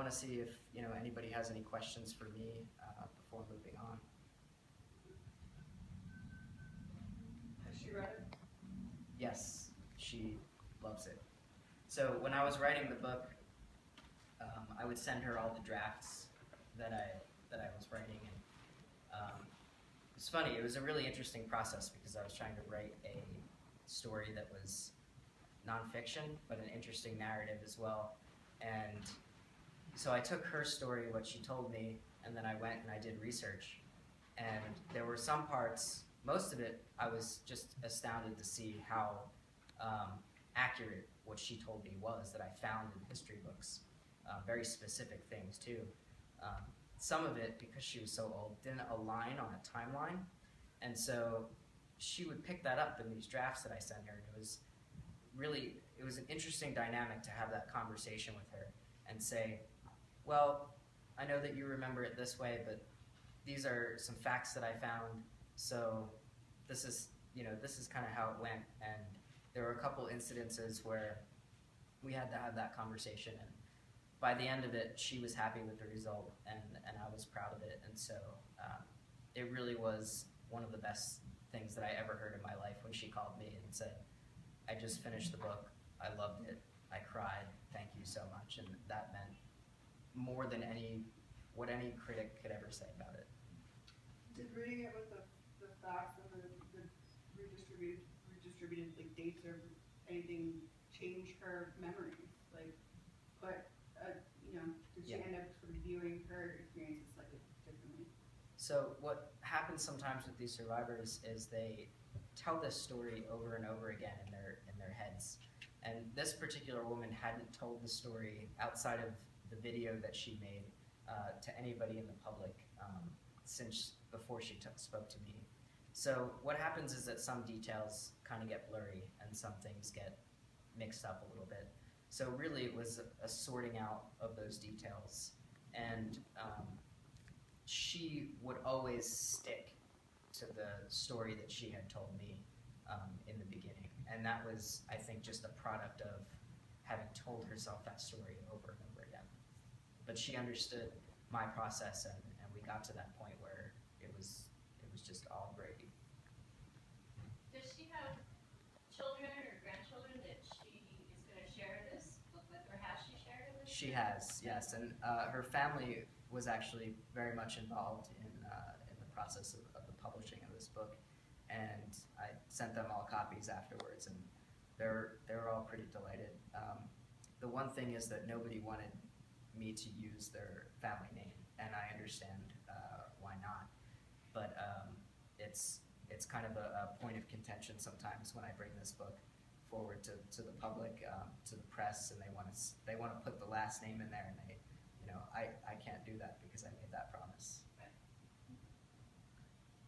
to see if anybody has any questions for me before moving on. Has she read it? Yes, she loves it. So when I was writing the book, I would send her all the drafts that I was writing, and it was funny. It was a really interesting process because I was trying to write a story that was nonfiction, but an interesting narrative as well. And so I took her story, what she told me, and then I went and I did research. And there were some parts, most of it, I was just astounded to see how accurate what she told me was that I found in history books. Very specific things too. Some of it, because she was so old, didn't align on a timeline. And so she would pick that up in these drafts that I sent her. And it was an interesting dynamic to have that conversation with her and say, well, I know that you remember it this way, but these are some facts that I found. So this is kind of how it went. And there were a couple incidences where we had to have that conversation. And by the end of it, she was happy with the result, and I was proud of it. And so it really was one of the best things that I ever heard in my life when she called me and said, I just finished the book, I loved it, I cried, thank you so much. And that meant more than what any critic could ever say about it. Did reading it with the facts and the redistributed like dates or anything change her memory? Like, did she end up sort of viewing her experiences slightly differently? So what happens sometimes with these survivors is they tell this story over and over again in their heads. And this particular woman hadn't told the story outside of the video that she made to anybody in the public since before she spoke to me. So what happens is that some details kind of get blurry and some things get mixed up a little bit. So really it was a sorting out of those details. And she would always stick to the story that she had told me in the beginning. And that was, I think, just a product of having told herself that story over and over again. But she understood my process, and we got to that point where it was just all gravy. Does she have children or grandchildren that she is going to share this book with, or has she shared it with? She has, yes, and her family was actually very much involved in the process of the publishing of this book, and I sent them all copies afterwards, and they were all pretty delighted. The one thing is that nobody wanted me to use their family name, and I understand why not. But it's kind of a point of contention sometimes when I bring this book forward to the public, to the press, and they want to put the last name in there, and I can't do that because I made that promise.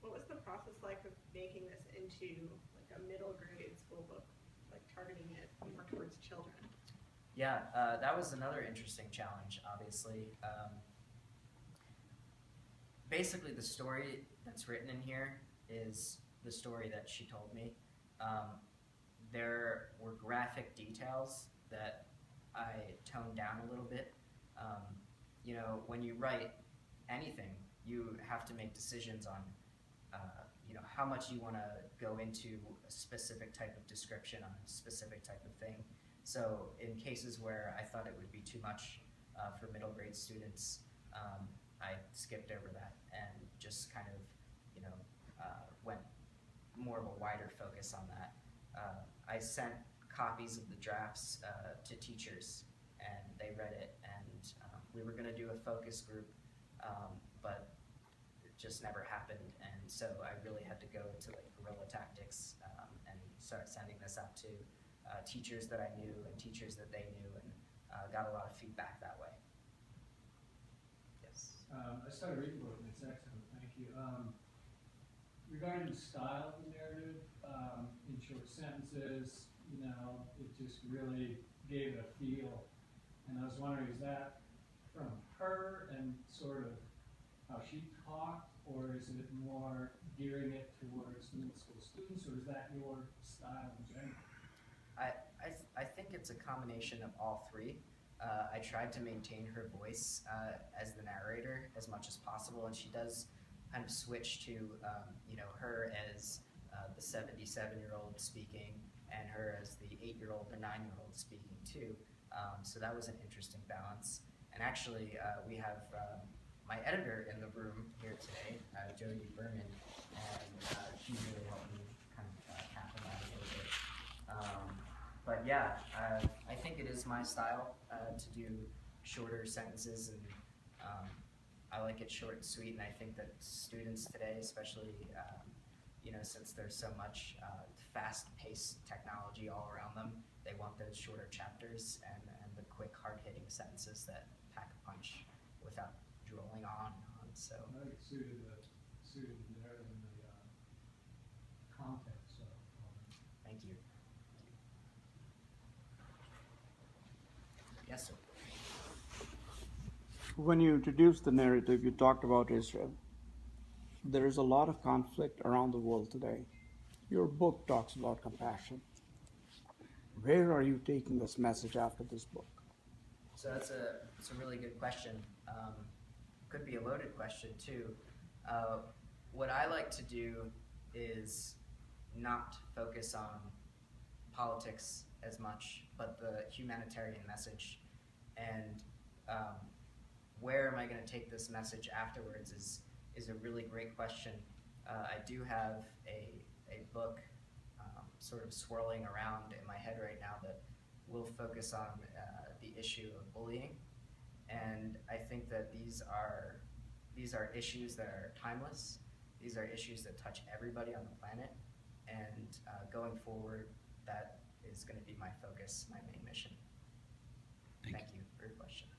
What was the process like of making this into like a middle grade school book, like targeting it more towards children? Yeah, that was another interesting challenge, obviously. Basically, the story that's written in here is the story that she told me. There were graphic details that I toned down a little bit. When you write anything, you have to make decisions on how much you want to go into a specific type of description on a specific type of thing. So in cases where I thought it would be too much for middle grade students, I skipped over that and just kind of went more of a wider focus on that. I sent copies of the drafts to teachers, and they read it, and we were going to do a focus group, but it just never happened, and so I really had to go to like guerrilla tactics and start sending this out to teachers that I knew and teachers that they knew, and got a lot of feedback that way. Yes. I started reading the book, and it's excellent, thank you. Regarding the style of the narrative, in short sentences, it just really gave it a feel. And I was wondering, is that from her and sort of how she talked, or is it more gearing it towards middle school students, or is that your style in general? I think it's a combination of all three. I tried to maintain her voice as the narrator as much as possible, and she does kind of switch to her as the 77-year-old speaking, and her as the 8-year-old or 9-year-old speaking too. So that was an interesting balance. And actually, we have my editor in the room here today, Jody Berman, and she really helped me kind of capitalize a little bit. But yeah, I think it is my style to do shorter sentences, and I like it short and sweet, and I think that students today, especially since there's so much fast-paced technology all around them, they want those shorter chapters and the quick, hard-hitting sentences that pack a punch without drolling on and on. So I think it suited the narrative and the context. So, thank you. Yes, sir. When you introduced the narrative, you talked about Israel. There is a lot of conflict around the world today. Your book talks about compassion. Where are you taking this message after this book? So that's a really good question. Could be a loaded question too. What I like to do is not focus on politics as much, but the humanitarian message. And where am I going to take this message afterwards is a really great question. I do have a book sort of swirling around in my head right now that will focus on the issue of bullying. And I think that these are issues that are timeless. These are issues that touch everybody on the planet. And going forward, that is going to be my focus, my main mission. Thank you for your question.